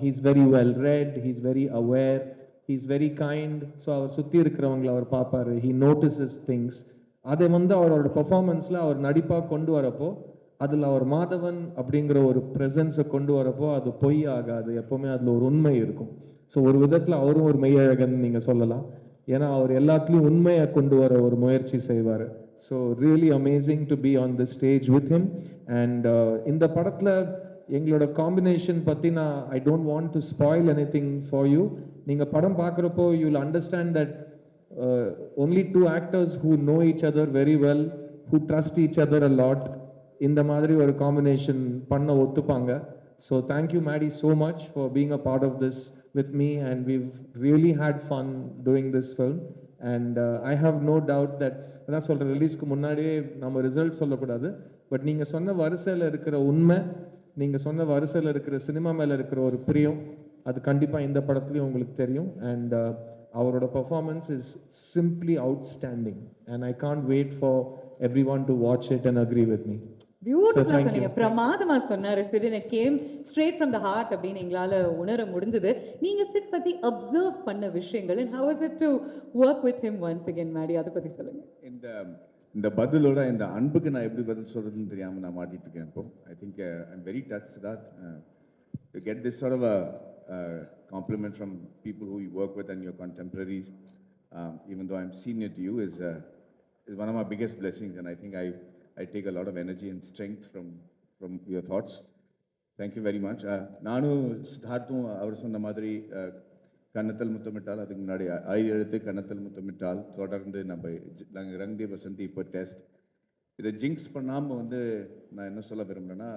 he's very well read, he's very aware, he's very kind. So அவர் சுற்றி இருக்கிறவங்களை அவர் பார்ப்பாரு, ஹீ நோட்டிசஸ் திங்ஸ். அதை வந்து அவரோட பெர்ஃபார்மன்ஸில் அவர் நடிப்பாக கொண்டு வரப்போ அதில் அவர் மாதவன் அப்படிங்கிற ஒரு ப்ரெசன்ஸை கொண்டு வரப்போ அது பொய் ஆகாது, எப்போவுமே அதில் ஒரு உண்மை இருக்கும். ஸோ ஒரு விதத்தில் அவரும் ஒரு மெய்யழகன் நீங்கள் சொல்லலாம். ஏன்னா அவர் எல்லாத்துலேயும் உண்மையை கொண்டு வர ஒரு முயற்சி செய்வார். So really amazing to be on the stage with him. And இந்த படத்தில் எங்களோட காம்பினேஷன் பற்றி நான் I don't want to spoil any thing for you. நீங்கள் படம் பார்க்குறப்போ you will understand that only two actors who know each other very well, who trust each other a lot, இந்த மாதிரி ஒரு காம்பினேஷன் பண்ண ஒத்துப்பாங்க. So thank you Maddy so much for being a part of this with me, and we've really had fun doing this film. And I have no doubt that அதான் சொல்கிற ரிலீஸ்க்கு முன்னாடியே நம்ம ரிசல்ட் சொல்லக்கூடாது, பட் நீங்கள் சொன்ன வரிசையில் இருக்கிற உண்மை, நீங்கள் சொன்ன வரிசையில் இருக்கிற சினிமா மேலே இருக்கிற ஒரு பிரியம், அது கண்டிப்பாக இந்த படத்துலையும் உங்களுக்கு தெரியும். அண்ட் அவரோட performance is simply outstanding and I can't wait for everyone to watch it and agree with me. பியூட்டிஃபுல்லா thank சொன்னீங்க, you. பிரமாதமா சொன்னாரு Sid. It came straight from the heart அப்படின்னு எங்களால உணர முடிஞ்சது. நீங்க சிட் பத்தி அப்சர்வ் பண்ண விஷயங்கள் and how is it to work with him once again, Maddy, அதை பத்தி சொல்லுங்க. இந்த இந்த பதிலோட இந்த அன்புக்கு நான் எப்படி பதில் சொல்றதுன்னு தெரியாம நான் மாட்டிட்டு இருக்கேன் இப்போ. I think I am very touched that to get this sort of a compliment from people who you work with and your contemporaries, even though I'm senior to you, is one of my biggest blessings, and I think I take a lot of energy and strength from your thoughts. Thank you very much. நானும் சித்தார்த்தும் அவர் சொன்ன மாதிரி கன்னத்தல் முத்தமிட்டால், அதுக்கு முன்னாடி எழுத்து கன்னத்தல் முத்தமிட்டால், தொடர்ந்து நம்ம ரங்தே வசந்தி, இப்போ test, இதை ஜிங்க்ஸ் பண்ணாமல் வந்து நான் என்ன சொல்ல விரும்புகிறேன்னா,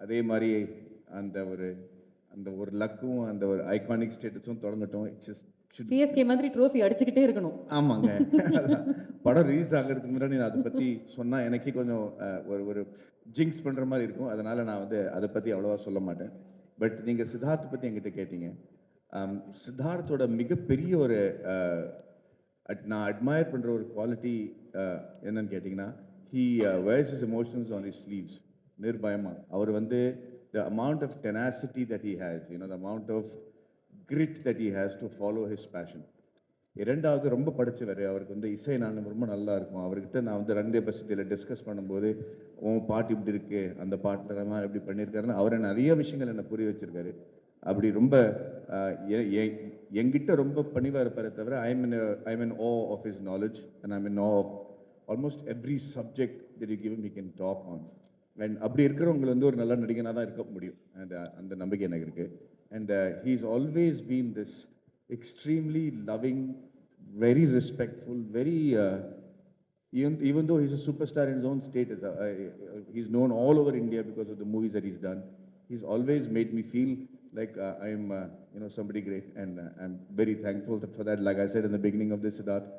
அதே மாதிரி அந்த ஒரு லக்கும் அந்த ஒரு ஐகானிக் ஸ்டேட்டஸும் தொடங்கட்டும். சிஎஸ்கே மாதிரி ட்ரோஃபி அடிச்சுக்கிட்டே இருக்கணும். ஆமாங்க. படம் ரிலீஸ் ஆகிறதுக்கு முன்னாடி நான் அதை பற்றி சொன்னால் எனக்கே கொஞ்சம் ஒரு ஜிங்க்ஸ் பண்ணுற மாதிரி இருக்கும். அதனால் நான் வந்து அதை பற்றி அவ்வளோவா சொல்ல மாட்டேன். பட் நீங்கள் சித்தார்த் பற்றி என்கிட்ட கேட்டீங்க. சித்தார்த்தோட மிகப்பெரிய ஒரு நான் அட்மயர் பண்ணுற ஒரு குவாலிட்டி என்னன்னு கேட்டிங்கன்னா, he wears his emotions on his sleeves. நிர்பயமாக அவர் வந்து the amount of tenacity that he has, the amount of grit that he has to follow his passion. இரண்டாவது ரொம்ப படித்தவர், அவருக்கு வந்து இசை நான் ரொம்ப நல்லா இருக்கும். அவர்கிட்ட நான் வந்து ரங்தே பசதியில் டிஸ்கஸ் பண்ணும்போது, உன் பாட்டு இப்படி இருக்கு, அந்த பாட்டில் நம்ம எப்படி பண்ணியிருக்காருன்னு அவரை நிறைய விஷயங்கள் என்னை புரிய வச்சிருக்காரு. அப்படி ரொம்ப என்கிட்ட ரொம்ப பணிவாக இருப்பாரே தவிர, I'm in awe of his knowledge and I'm in awe of almost every subject that you give him he can talk on. And அப்படி இருக்கிறவங்களை வந்து ஒரு நல்ல நடிகனாக தான் இருக்க முடியும். அண்ட் அந்த நம்பிக்கை எனக்கு இருக்குது. And he's always been this extremely loving, very respectful, very even though he's a superstar in his own state, he's known all over India because of the movies that he's done. He's always made me feel like I'm somebody great, and I'm very thankful for that. Like I said in the beginning of this, Siddharth,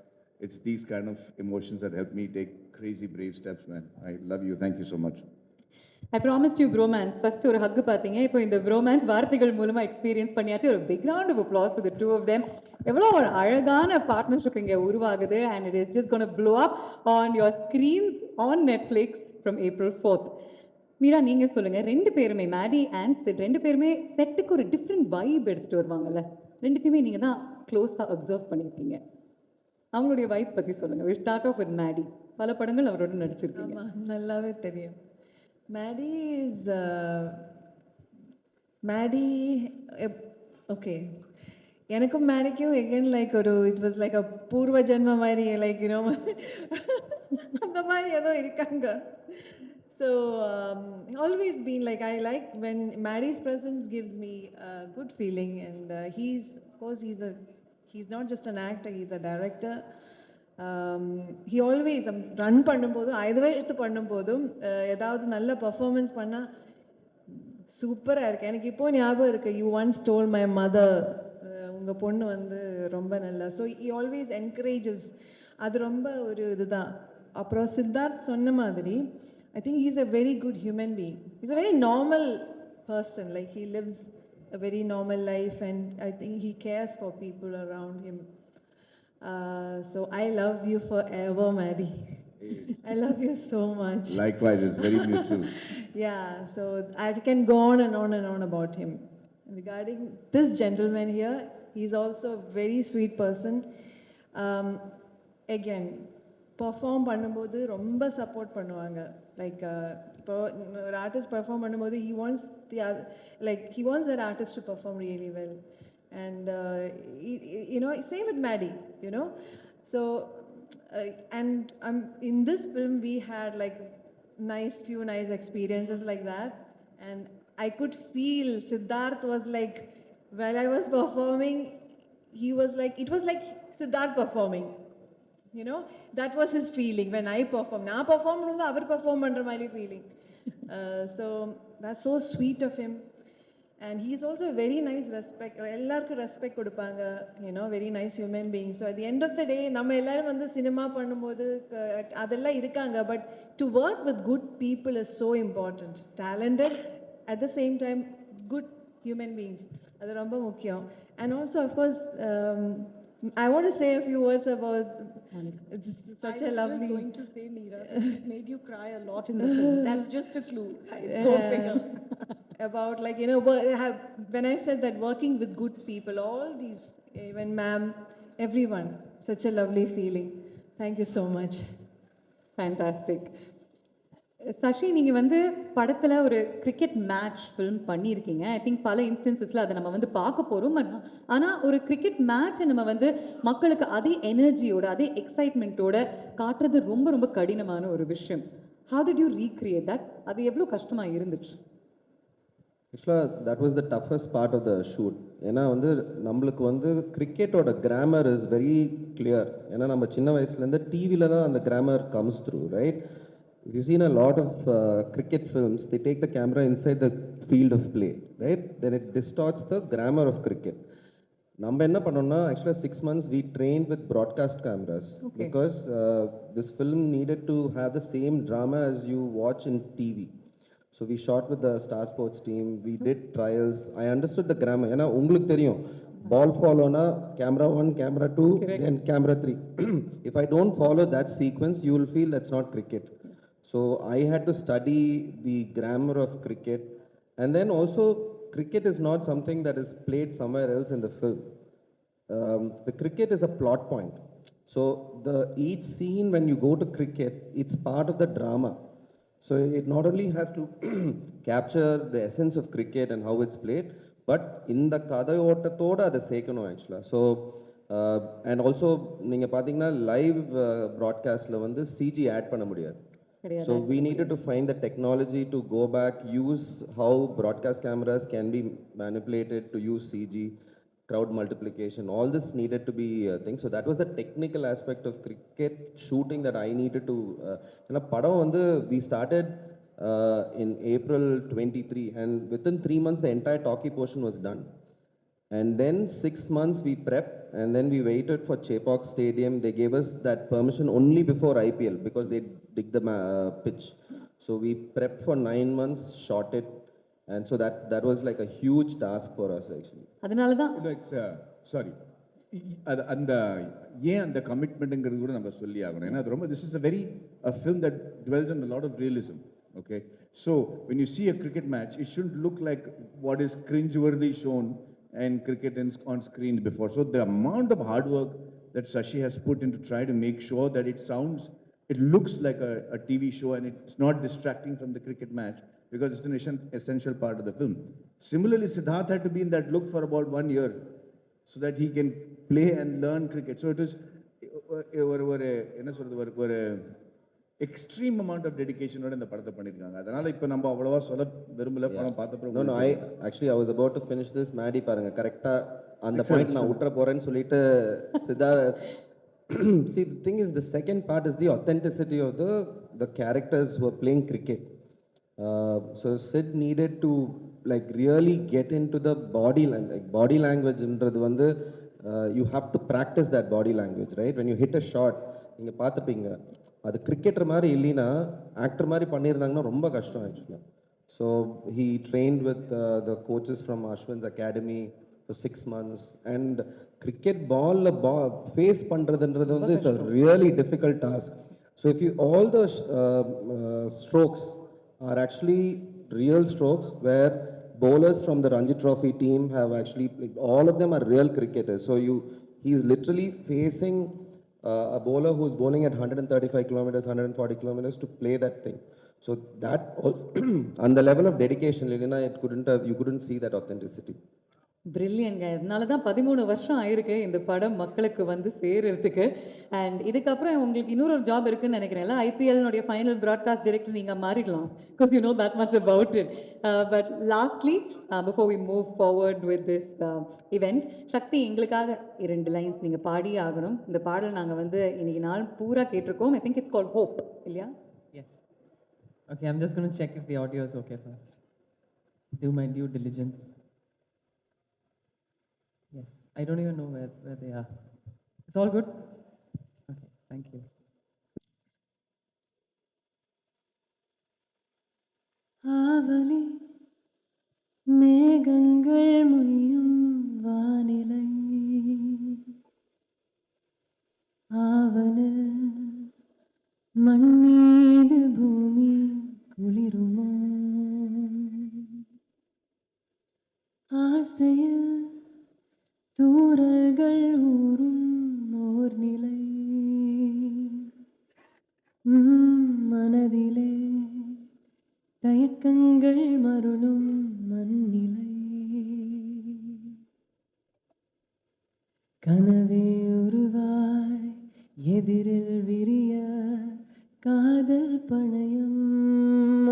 it's these kind of emotions that help me take crazy brave steps, man. I love you. Thank you so much. I promised you bromance. First ஒரு ஹக் பார்த்தீங்க, இப்போ இந்த bromance வார்த்தைகள் மூலமா experience பண்ணியாச்சு. ஒரு big round of applause for the two of them. எவ்வளோ ஒரு அழகான பார்ட்னர்ஷிப் இங்கே உருவாகுது, and it is just going to blow up on your screens on Netflix from April 4th. Meera, நீங்க சொல்லுங்க, ரெண்டு பேருமே மேடி அண்ட் சிட் ரெண்டு பேருமே செட்டுக்கு ஒரு டிஃப்ரெண்ட் வைப் எடுத்துட்டு வருவாங்கல்ல, ரெண்டுத்தையுமே நீங்க தான் க்ளோஸாக அப்சர்வ் பண்ணியிருக்கீங்க. அவங்களுடைய வைப் பற்றி சொல்லுங்க. Will start off with Maddy. பல படங்கள் அவரோட நடிச்சிருக்கீங்க. ஆமாம், நல்லாவே தெரியும். Maddy is Maddy okay. எனக்கும் மேடிக்கும் எகெயின் லைக் ஒரு இட் வாஸ் லைக் அ பூர்வ ஜென்ம மாதிரி, லைக் அந்த மாதிரி ஏதோ இருக்காங்க. So always been like I like when Maddy's presence gives me good feeling. And he's not just an actor, he's a director. He always run பண்ணும்போதும், ஐதவே எடுத்து பண்ணும்போதும் ஏதாவது நல்ல பர்ஃபார்மன்ஸ் பண்ணால் சூப்பராக இருக்கு. எனக்கு இப்போ ஞாபகம் இருக்கு, you once told my mother, உங்கள் பொண்ணு வந்து ரொம்ப நல்லா. So he always encourages. அது ரொம்ப ஒரு இதுதான். அப்புறம் சித்தார்த் சொன்ன மாதிரி I think he is a very good human being. Is a very normal person. Like he lives a very normal life, and I think he cares for people around him. So I love you forever, Maddie. I love you so much. Likewise, it's very mutual. Yeah, so I can go on and on and on about him. Regarding this gentleman here, he's also a very sweet person. Again, perform பண்ணும்போது ரொம்ப support பண்ணுவாங்க. Like இப்போ ஒரு artist perform பண்ணும்போது he wants that artist to perform really well. And you know, same with Maddie, you know. So and in this film we had like few nice experiences like that, and I could feel Siddharth was like, while I was performing, he was like, it was like Siddharth performing, you know. That was his feeling when I perform. Na perform பண்ணும்போது அவர் perform பண்ற மாதிரி feeling. So that's so sweet of him. And he is also a very nice respect. எல்லாருக்கும் respect கொடுப்பாங்க, you know, very nice human being. So at the end of the day, நம்ம எல்லாரும் வந்து cinema பண்ணும்போது அதெல்லாம் இருக்காங்க, but to work with good people is so important. Talented, at the same time good human beings, அது ரொம்ப முக்கியம். And also of course I want to say a few words about it's such a lovely. I was going to say, Meera, he's made you cry a lot in the film. That's just a clue. Don't finger. About, like, you know, when I said that working with good people, all these, even ma'am, everyone, such a lovely feeling. Thank you so much. Fantastic. Shashi, நீங்கள் வந்து படத்தில் ஒரு cricket match film பண்ணியிருக்கீங்க. I think பல இன்ஸ்டன்சஸில் அதை நம்ம வந்து பார்க்க போகிறோம். ஆனால் ஒரு கிரிக்கெட் மேட்சை நம்ம வந்து மக்களுக்கு அதே எனர்ஜியோட அதே எக்ஸைட்மெண்ட்டோட காட்டுறது ரொம்ப ரொம்ப கடினமான ஒரு விஷயம். How did you recreate that? அது எவ்வளோ கஷ்டமாக இருந்துச்சு? ஆக்சுவலாக that was the toughest part of the shoot. ஏன்னா வந்து நம்மளுக்கு வந்து கிரிக்கெட்டோட கிராமர் இஸ் வெரி கிளியர். ஏன்னா நம்ம சின்ன வயசுலேருந்து டிவியில் தான் அந்த grammar comes through, right? If you've seen a lot of cricket films, they take the camera inside the field of play, right? Then it distorts the grammar of cricket. நம்ம என்ன பண்ணோம்னா, actually 6 months we trained with broadcast cameras. Okay. Because this film needed to have the same drama as you watch in TV. So we shot with the Star Sports team, we did trials. I understood the grammar. ஏன்னா உங்களுக்கு தெரியும், ball follow-na camera 1, camera 2, Correct. then camera 3. If I don't follow that sequence, you will feel that's not cricket. So I had to study the grammar of cricket. And then also, cricket is not something that is played somewhere else in the film. The cricket is a plot point. So each scene when you go to cricket, it's part of the drama. So it not only has to capture the essence of cricket and how it's played, but in the kadayottathoda adu sekano actually. So and also நீங்க பாத்தீங்கன்னா live broadcastல வந்து CG add பண்ண முடியாது. So we needed to find the technology to go back, use how broadcast cameras can be manipulated to use CG, crowd multiplication. All this needed to be a thing. So that was the technical aspect of cricket shooting that I needed to. Padam vandu we started in April 23, and within 3 months the entire talkie portion was done. And then 6 months we prepped, and then we waited for Chepauk Stadium. They gave us that permission only before IPL because they dig the pitch. So we prepped for 9 months, shot it, and so that was like a huge task for us actually. அதனால தான் sorry, அது அந்த ஏன் அந்த கமிட்மெண்ட்டுங்கிறது கூட நம்ம சொல்லி ஆகணும். ஏன்னா அது ரொம்ப this is a very film that dwells on a lot of realism. Okay, so when you see a cricket match, it shouldn't look like what is cringe-worthy shown and cricket on screens before. So the amount of hard work that Sashi has put in to try to make sure that it looks like a TV show and it's not distracting from the cricket match, because it's an essential part of the film. Similarly, Siddharth had to be in that look for about 1 year so that he can play and learn cricket. So it is ஒரு extreme amount of டெடிகேஷனோட இந்த படத்தை பண்ணியிருக்காங்க. அதனால இப்போ நம்ம அவ்வளோவா சொல்ல விரும்பல, படம் பார்த்த No, I was about to finish this. Maddy பாருங்க கரெக்டாக அந்த பாயிண்ட் நான் விட்டுற போறேன்னு சொல்லிட்டு Siddharth. See, the thing is, the second part is the authenticity of the characters who are playing cricket. So Sid needed to like really get into the body like body language ன்றது வந்து you have to practice that body language, right? When you hit a shot, நீங்க பார்த்துப்பீங்க, அது cricketer மாதிரி இல்லைன்னா actor மாதிரி பண்ணியிருந்தாங்கன்னா ரொம்ப கஷ்டம் ஆக்சுவலாக. So he trained with the coaches from Ashwin's academy for 6 months, and cricket ball face பண்ணுறதுன்றது வந்து it's a really difficult task. So if you all the strokes are actually real strokes where bowlers from the Ranji Trophy team have actually, like, all of them are real cricketers. So he's literally facing a bowler who's bowling at 135 kilometers, 140 kilometers to play that thing. So that on the level of dedication, Lilina, you couldn't see that authenticity. பிரில்லியன்ங்க. அதனால தான் 13 வருஷம் ஆயிருக்கு இந்த படம் மக்களுக்கு வந்து சேர்றதுக்கு. And இதுக்கப்புறம் உங்களுக்கு இன்னொரு ஒரு ஜாப் இருக்குன்னு நினைக்கிறேன்ல, ஐபிஎல்னுடைய ஃபைனல் ப்ராட்காஸ்ட் டைரக்டர் நீங்கள் மாறிடலாம், because you know that much about it. But lastly before we move forward with this event, Shakti எங்களுக்காக 2 லைன்ஸ் நீங்கள் பாடியே ஆகணும். இந்த பாடல் நாங்கள் வந்து இன்னைக்கு நாள் பூரா கேட்டிருக்கோம். I think it's called hope, இல்லையா? Yes. Okay, I'm just going to check if the audio is okay first. Do my due diligence. Yes, I don't even know where they are. It's all good? Okay, thank you. ஆவலி மேகங்கள் மொய்யும் வானிலை, ஆவலில் மண் மீது பூமி குளிருமோ, ஆசையில் தூறல்கள் ஊறும் ஓர் நிலை, மனதிலே தயக்கங்கள் மருளும் மண்ணிலை, கனவே உருவாய் எதிரில் விரிய காதல் பணயம்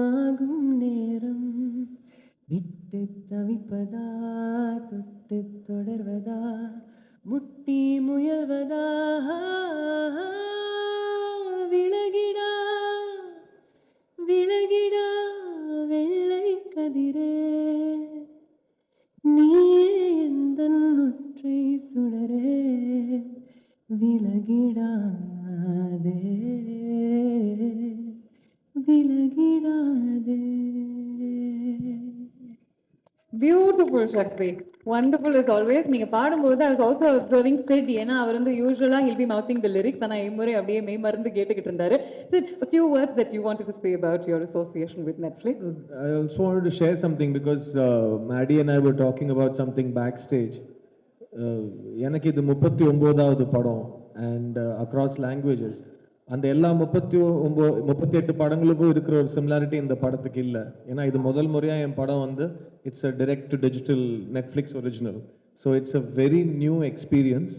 ஆகும் நேரம், விட்டு தவிப்பதா தொட்டு தொடர்வதா முட்டி முயல்வதா, விலகிடா விலகிடா வெள்ளை கதிரே, நீயே எந்தன் ஒற்றை சுடரே, விலகிடாதே விலகிடாதே. பியூட்டிஃபுல் சக்தி, வண்டர்ஃபுல் as always. நீங்க பாடும்போது I was also observing Sid, ஏன்னா அவர் வந்து யூஸ்வலா he'll be mouthing the lyrics, ஆனா இம்முறை அப்படியே மெய் மறந்து கேட்டுக்கிட்டு இருந்தாரு. Sid, a few words that you wanted to say about your association with Netflix. I also wanted to share something because Maddie and I were talking about something backstage. எனக்கு இது 39வது படம் and across languages. அந்த எல்லா 38 படங்களுக்கும் இருக்கிற ஒரு similarity இந்த படத்துக்கு இல்லை. ஏன்னா இது முதல் முறையாக என் படம் வந்து it's a direct to digital Netflix original. So it's a very new experience.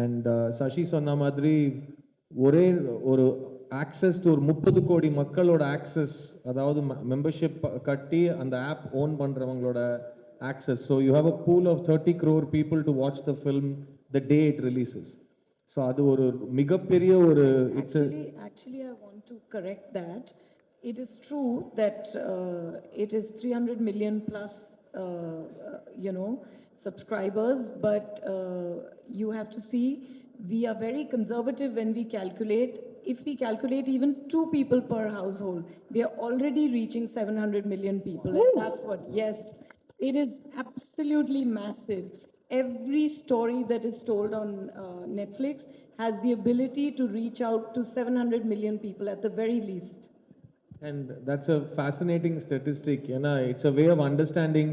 And Sashi சொன்ன மாதிரி ஒரே ஒரு ஆக்சஸ் டு ஒரு 30 கோடி மக்களோட ஆக்சஸ், அதாவது மெம்பர்ஷிப் கட்டி அந்த ஆப் ஓன் பண்ணுறவங்களோட access. So you have a pool of 30 crore people to watch the film the day it releases. So அது ஒரு மிகப்பெரிய ஒரு Actually, I want to correct that. It is true that it is 300 million plus, subscribers, but you have to see, we are very conservative when we calculate. If we calculate even 2 people per household, we are already reaching 700 million people. And that's what, yes, it is absolutely massive. Every story that is told on Netflix has the ability to reach out to 700 million people at the very least. And that's a fascinating statistic. ஏன்னா it's a way of understanding.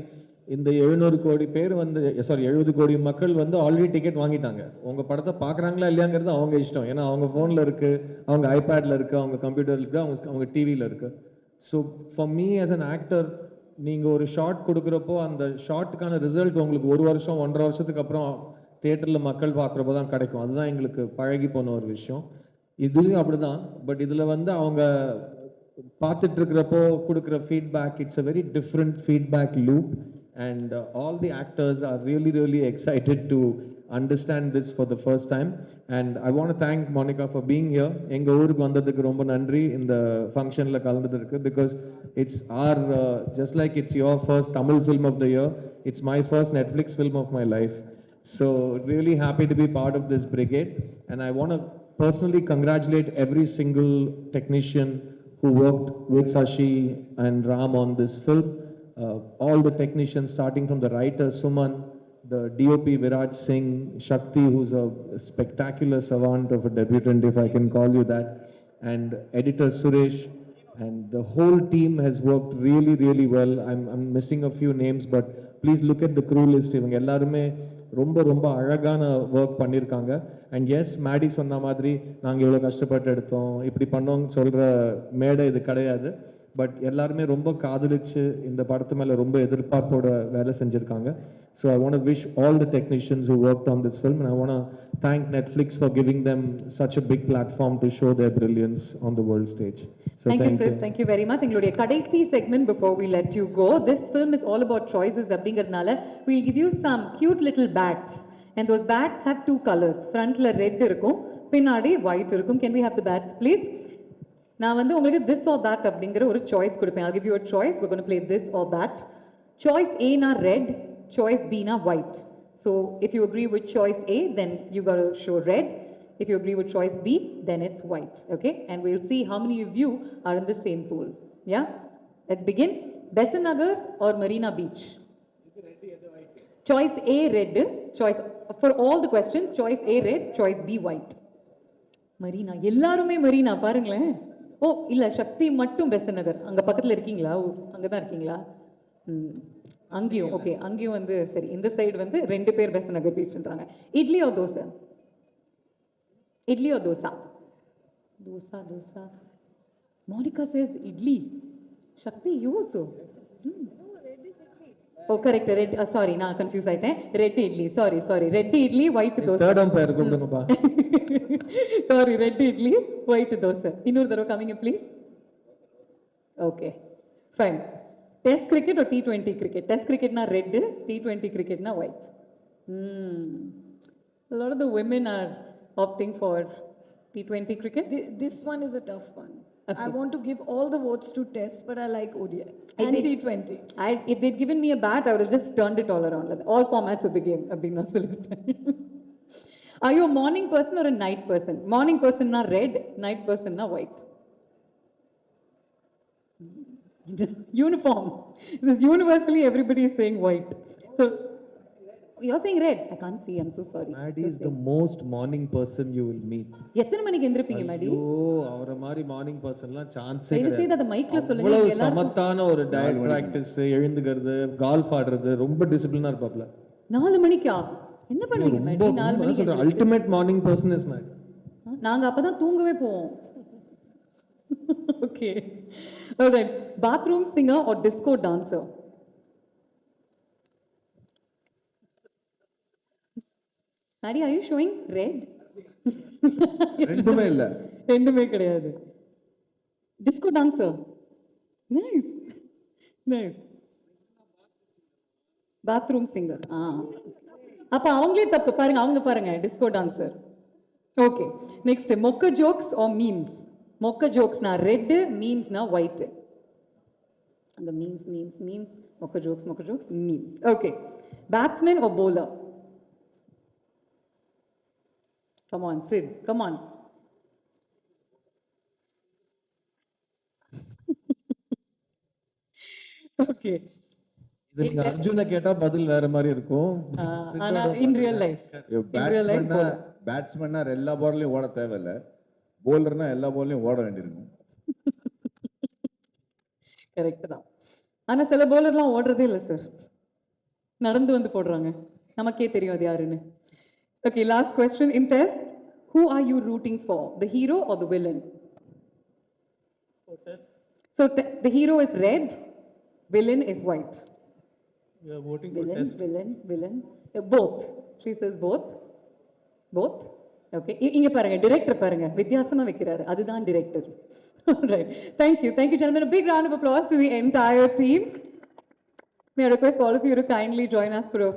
இந்த 700 கோடி பேர் வந்து 70 கோடி மக்கள் வந்து already ticket வாங்கிட்டாங்க. உங்கள் படத்தை பார்க்குறாங்களா இல்லையாங்கிறது அவங்க இஷ்டம். ஏன்னா அவங்க ஃபோனில் இருக்குது, அவங்க ஐபேடில் இருக்குது, அவங்க கம்ப்யூட்டரில் இருக்குது, அவங்க டிவியில் இருக்குது. So for me as an actor, நீங்கள் ஒரு ஷார்ட் கொடுக்குறப்போ அந்த ஷார்ட்டுக்கான ரிசல்ட் உங்களுக்கு 1 வருஷம் 1.5 வருஷத்துக்கு அப்புறம் தியேட்டரில் மக்கள் பார்க்குறப்போ தான் கிடைக்கும். அதுதான் எங்களுக்கு பழகி போன ஒரு விஷயம். இதுலேயும் அப்படி தான். பட் இதில் வந்து அவங்க பார்த்துட்டு இருக்கிறப்போ கொடுக்குற feedback, it's a very different feedback loop. And all the actors are really excited to understand this for the first time. And I want to thank Monica for being here. எங்க ஊருக்கு வந்ததுக்கு ரொம்ப நன்றி இந்த ஃபங்க்ஷன்ல கலந்ததுக்கு, because it's our just like it's your first Tamil film of the year, it's my first Netflix film of my life. So really happy to be part of this brigade, and I want to personally congratulate every single technician who worked with Sashi and Ram on this film. All the technicians, starting from the writer Suman, the DOP Viraj Singh, Shakti, who's a spectacular savant of a debutant, if I can call you that, and editor Suresh, and the whole team has worked really, really well. I'm missing a few names, but please look at the crew list. இவங்க எல்லாருமே ரொம்ப ரொம்ப அழகான work பண்ணியிருக்காங்க. And S, Maddy சொன்ன மாதிரி நாங்கள் இவ்வளோ கஷ்டப்பட்டு எடுத்தோம் இப்படி பண்ணோம்னு சொல்கிற மேடை இது கிடையாது. பட் எல்லாருமே ரொம்ப காதலிச்சு இந்த படத்து மேலே ரொம்ப எதிர்பார்ப்போட வேலை செஞ்சுருக்காங்க. So I want to wish all the technicians who worked on this film, and I want to thank Netflix for giving them such a big platform to show their brilliance on the world stage. So Thank you, sir. Thank you very much. எங்களுடைய கடைசி segment before we let you go. This film is all about choices அப்படிங்கிறதுனால we'll give you some cute little bats. And those bats have two colors. Frontல red இருக்கும், பின்னாடி white இருக்கும். Can we have the bats, please? நான் வந்து உங்களுக்கு this or that அப்படிங்கிற ஒரு choice கொடுப்பேன். I'll give you a choice. We're going to play this or that. Choice A na red, choice B na white. So if you agree with choice A, then you got to show red. If you agree with choice B, then it's white. Okay? And we'll see how many of you are in the same pool. Yeah? Let's begin. Besant Nagar or Marina Beach? Choice A red. Choice for all the questions. Choice A red. Choice B white. Marina. எல்லாருமே Marina பாருங்களேன். ஓ இல்ல, சக்தி மட்டும் பெசன்ட் நகர். அங்க பக்கத்துல இருக்கீங்களா? அங்கதான் இருக்கீங்களா? அங்கேயும் ஓகே. அங்கேயும் வந்து சரி, இந்த சைடு வந்து 2 பேர் பெசன்ட் நகர் பீச்ன்றாங்க. Idli or dosa? Idli or dosa? Dosa, dosa. Monica says idli. Shakti, you also? Oh, correct. Red. Sorry, நான் confuse ஆயிட்டேன். Red idli. Sorry. Red idli, white dosa. Third umpire கூப்பிடுங்கப்பா. Sorry, red idli, white dosa. இன்னொரு தடவை coming in, please. Okay, fine. Test cricket or T20 cricket? Test cricket na red, T20 cricket na white. A lot of the women are opting for T20 cricket. This one is a tough one. Okay. I want to give all the votes to Test, but I like ODI and T20. If they'd given me a bat, I would have just turned it all around. Like all formats of the game. அப்படின்னா சொல்லிட்டேன். Are you a morning person or a night person? Morning person na red, night person na white. Uniform. This is universally everybody is saying white. So you're saying red. I can't see. I'm so sorry. Maddie is the most morning person you will meet. எத்தனை மணிக்கு எந்திரப்பீங்க மேடி? ஐயோ, அவரை மாதிரி morning பர்சன்லாம் சான்ஸே தயவு செய்து அதை மைக்ல சொல்லுங்க. அவ்வளவு சமத்தான ஒரு டயட் பிராக்டிஸ், எழுந்துக்கிறது, கால்ஃப் ஆடுறது, ரொம்ப டிசிப்ளினா இருப்பாப்ல. 4 மணிக்கா? என்ன பண்ணுவீங்க மேடி 4 மணிக்கு? Ultimate morning person is made. நாங்க அப்பதான் தூங்கவே போவோம். Okay. All right. Bathroom singer or disco dancer? Mary, are you showing red? ரெண்டுமே இல்ல. ரெண்டுமே கிடையாது. Disco dancer. Nice. Nice. Bathroom singer. அப்ப அவங்களே தப்பு பாருங்க, அவங்க பாருங்க டிஸ்கோ டான்சர். ஓகே, நெக்ஸ்ட் மொக்க ஜோக்ஸ் ஆர் மீம்ஸ்? மொக்க ஜோக்ஸ்னா ரெட், மீம்ஸ்னா ஒயிட். அந்த மீம்ஸ் மொக்க jokes memes. Okay, batsman or bowler? Come on, Sid, come on. Okay. இதுக்கு அர்ஜுனை கேட்டா பதில் வேற மாதிரி இருக்கும். ஆனா in real life. பேட்ஸ்மேன்னா எல்லா பால்லையும் ஓட தேவையில்லை, போலர்னா எல்லா பால்லையும் ஓட வேண்டியிருக்கும். கரெக்ட் தான். ஆனா சில பவுலர்லாம் ஓடுறதே இல்லை சார், நடந்து வந்து போடுறாங்க. நமக்கே தெரியும் அது யாருன்னு. Okay, last question in test. Who are you rooting for? The hero or the villain? So the hero is red, villain is white. You are voting for test. Villain. Both. She says both. Both. Okay. இங்க பாருங்க, director பாருங்க, வித்தியாசமா வைக்கிறாரு. அதுதான் director. All right. Thank you, gentlemen. A big round of applause to the entire team. May I request all of you to kindly join us for a